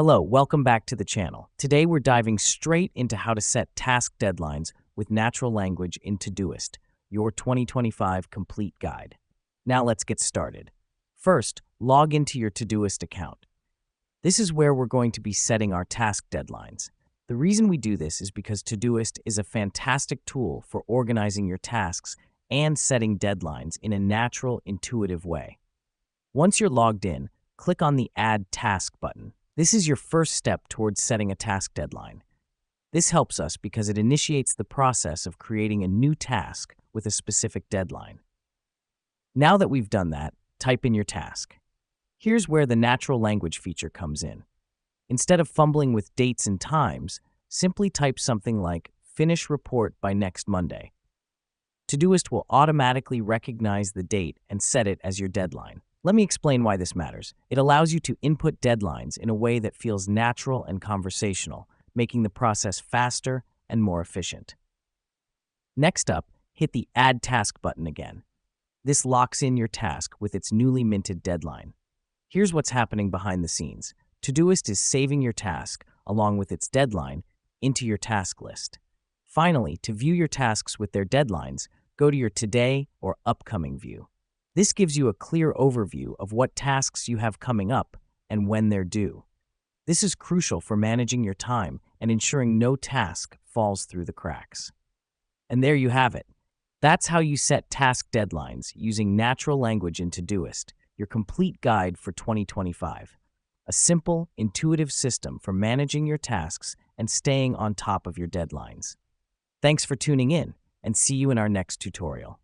Hello, welcome back to the channel. Today we're diving straight into how to set task deadlines with natural language in Todoist, your 2025 complete guide. Now let's get started. First, log into your Todoist account. This is where we're going to be setting our task deadlines. The reason we do this is because Todoist is a fantastic tool for organizing your tasks and setting deadlines in a natural, intuitive way. Once you're logged in, click on the Add Task button. This is your first step towards setting a task deadline. This helps us because it initiates the process of creating a new task with a specific deadline. Now that we've done that, type in your task. Here's where the natural language feature comes in. Instead of fumbling with dates and times, simply type something like "Finish report by next Monday." Todoist will automatically recognize the date and set it as your deadline. Let me explain why this matters. It allows you to input deadlines in a way that feels natural and conversational, making the process faster and more efficient. Next up, hit the Add Task button again. This locks in your task with its newly minted deadline. Here's what's happening behind the scenes. Todoist is saving your task, along with its deadline, into your task list. Finally, to view your tasks with their deadlines, go to your Today or Upcoming view. This gives you a clear overview of what tasks you have coming up and when they're due. This is crucial for managing your time and ensuring no task falls through the cracks. And there you have it. That's how you set task deadlines using natural language in Todoist, your complete guide for 2025. A simple, intuitive system for managing your tasks and staying on top of your deadlines. Thanks for tuning in, and see you in our next tutorial.